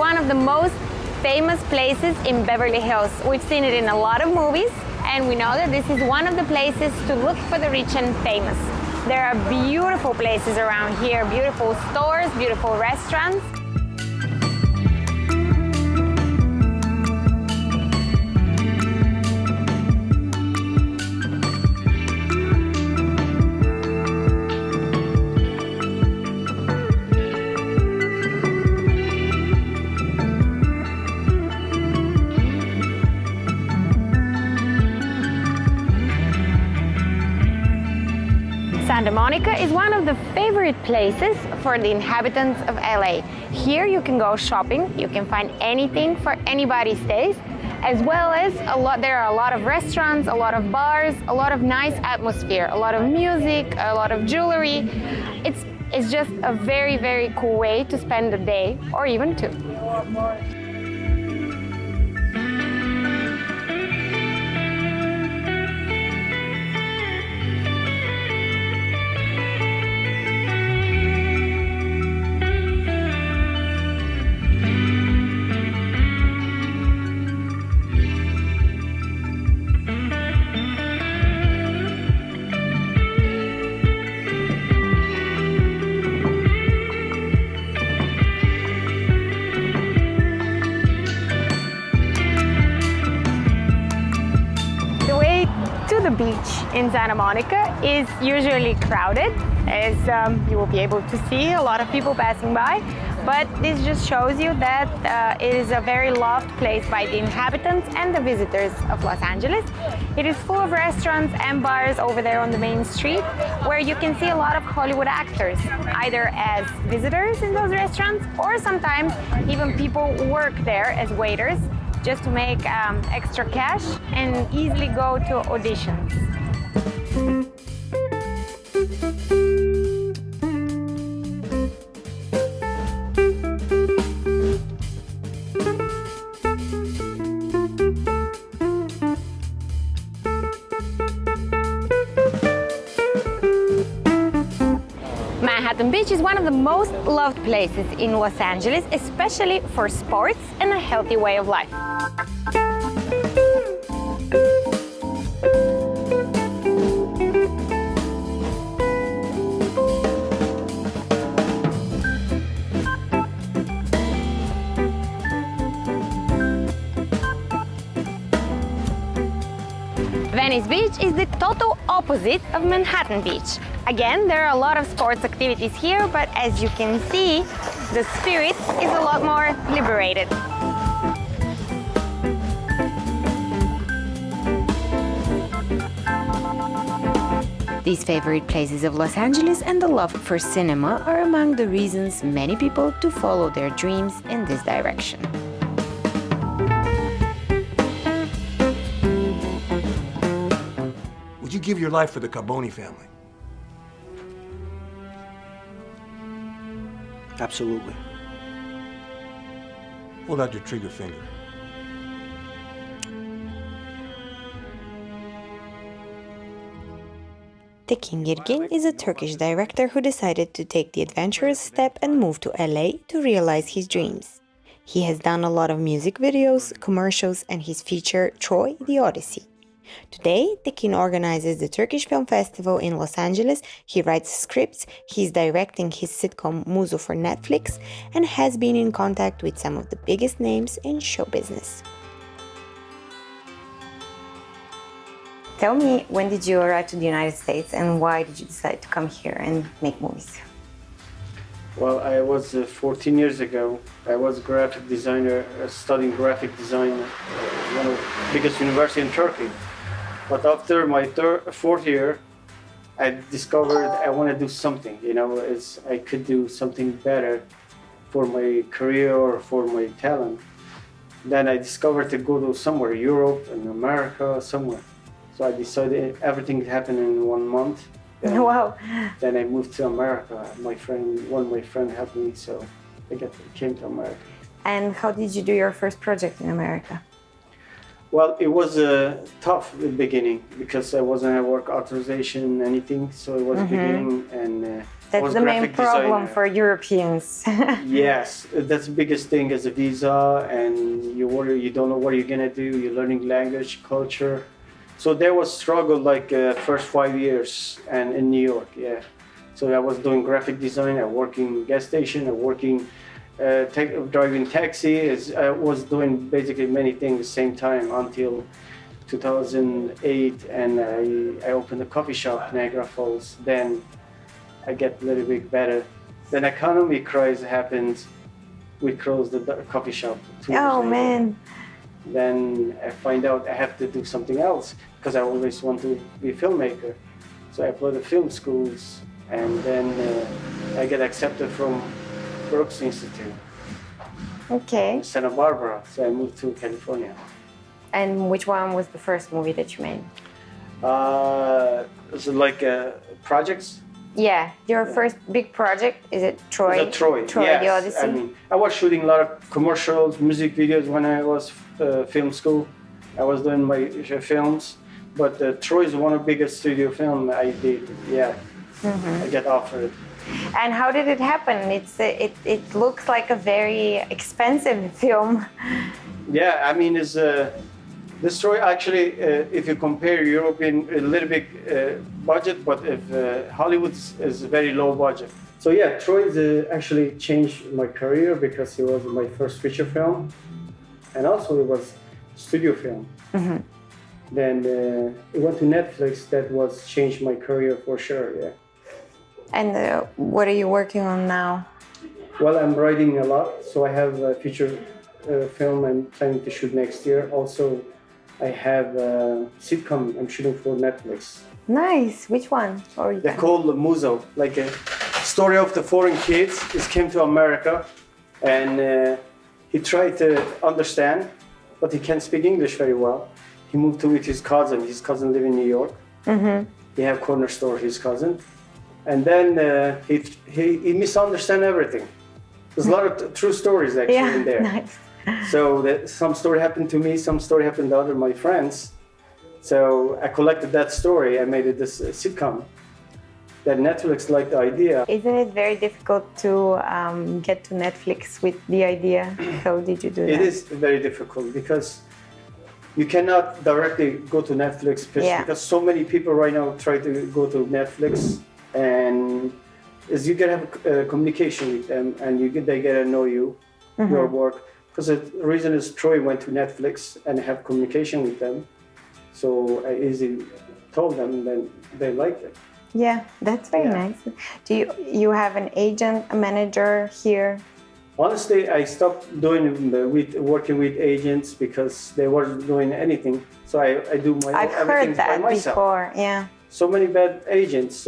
one of the most famous places in Beverly Hills. We've seen it in a lot of movies, and we know that this is one of the places to look for the rich and famous. There are beautiful places around here, beautiful stores, beautiful restaurants. Santa Monica is one of the favorite places for the inhabitants of LA. Here you can go shopping, you can find anything for anybody's taste, as well as there are a lot of restaurants, a lot of bars, a lot of nice atmosphere, a lot of music, a lot of jewelry. It's just a very, very cool way to spend a day or even two. The beach in Santa Monica is usually crowded, as you will be able to see a lot of people passing by, but this just shows you that it is a very loved place by the inhabitants and the visitors of Los Angeles. It is full of restaurants and bars over there on the main street, where you can see a lot of Hollywood actors, either as visitors in those restaurants, or sometimes even people work there as waiters, just to make extra cash and easily go to auditions. Manhattan Beach is one of the most loved places in Los Angeles, especially for sports and a healthy way of life. Venice Beach is the total opposite of Manhattan Beach. Again, there are a lot of sports activities here, but as you can see, the spirit is a lot more liberated. These favorite places of Los Angeles and the love for cinema are among the reasons many people to follow their dreams in this direction. Would you give your life for the Carboni family? Absolutely. Hold out your trigger finger. Tekin Girgin is a Turkish director who decided to take the adventurous step and move to LA to realize his dreams. He has done a lot of music videos, commercials, and his feature, Troy the Odyssey. Today, Tekin organizes the Turkish Film Festival in Los Angeles, he writes scripts, he's directing his sitcom Muzo for Netflix, and has been in contact with some of the biggest names in show business. Tell me, when did you arrive to the United States and why did you decide to come here and make movies? Well, I was 14 years ago. I was a graphic designer, studying graphic design at one of the biggest universities in Turkey. But after my fourth year, I discovered I want to do something, I could do something better for my career or for my talent. Then I discovered to go to somewhere, Europe and America, somewhere. So I decided everything happened in 1 month. Wow. Then I moved to America. One of my friends helped me, so I came to America. And how did you do your first project in America? Well, it was tough at the beginning because I wasn't at work authorization, anything. So it was beginning, and That's was the main graphic problem designer. for Europeans. Yes, that's the biggest thing is a visa, and you worry, you don't know what you're gonna do. You're learning language, culture. So there was struggle like first 5 years, and in New York, yeah. So I was doing graphic design. I working gas station. I working driving taxi. I was doing basically many things at the same time until 2008, and I opened a coffee shop, Niagara Falls. Then I get a little bit better. Then economic crisis happened. We closed the coffee shop 2 years Oh later. man. Then I find out I have to do something else because I always want to be a filmmaker. So I applied to film schools, and then I get accepted from Brooks Institute, Okay. Santa Barbara. So I moved to California. And which one was the first movie that you made? Is it like projects? Yeah, your first big project, is it Troy? The Troy, Troy, yes. the Odyssey. I mean, I was shooting a lot of commercials, music videos when I was film school. I was doing my films, but Troy is one of the biggest studio film I did. Yeah, I get offered. And how did it happen? It looks like a very expensive film. Yeah, I mean, it's this Troy actually, if you compare European, a little bit budget, but if Hollywood is very low budget. So yeah, Troy actually changed my career because it was my first feature film, and also it was studio film. Then it went to Netflix. That was changed my career for sure. Yeah. And what are you working on now? Well, I'm writing a lot, so I have a feature film I'm planning to shoot next year. Also, I have a sitcom I'm shooting for Netflix. Nice. Which one? Or They're called Muzo, like a story of the foreign kids. He came to America, and he tried to understand, but he can't speak English very well. He moved to with his cousin. His cousin live in New York. He have corner store, his cousin. And then he misunderstand everything. There's a lot of true stories actually in there. Nice. So some story happened to me, some story happened to other my friends. So I collected that story. I made it this sitcom. That Netflix liked the idea. Isn't it very difficult to get to Netflix with the idea? How did you do that? It is very difficult because you cannot directly go to Netflix because so many people right now try to go to Netflix, and is you can have communication with them, and they get to know you, your work. Because the reason is Troy went to Netflix and have communication with them, so I easily told them, then they liked it. Yeah, that's very nice. Do you have an agent, a manager here? Honestly, I stopped working with agents because they weren't doing anything. So I do I've everything heard that by myself. before. Yeah. So many bad agents.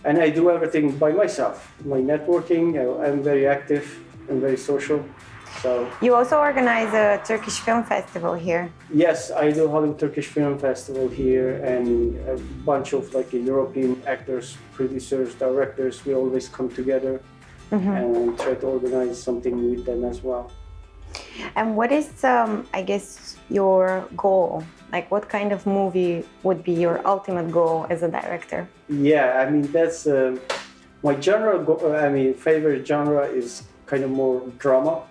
And I do everything by myself. My networking, I'm very active and very social. So You also organize a Turkish film festival here. yes, I do Hollywood Turkish Film Festival here, and a bunch of like European actors, producers, directors. We always come together and try to organize something with them as well. And what is, I guess, your goal? Like, what kind of movie would be your ultimate goal as a director? Yeah, I mean that's my genre. Favorite genre is kind of more drama.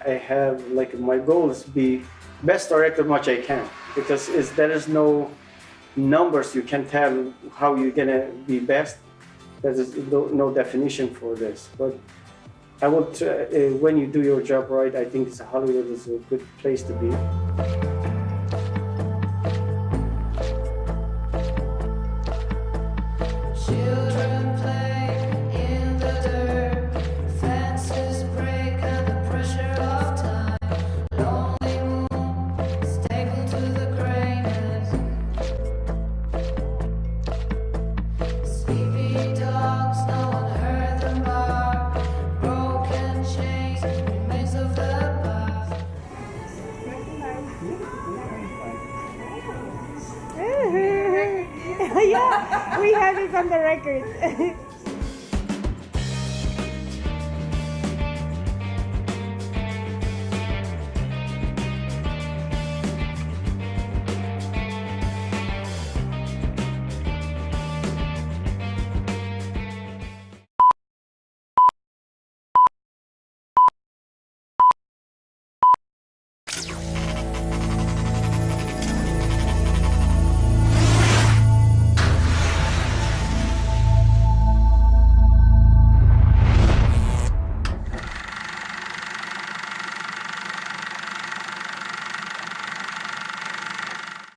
I have like my goal is to be best director much I can, because there is no numbers you can tell how you're gonna be best. There is no definition for this. But I would when you do your job right, I think Hollywood is a good place to be. Yeah, we have it on the record.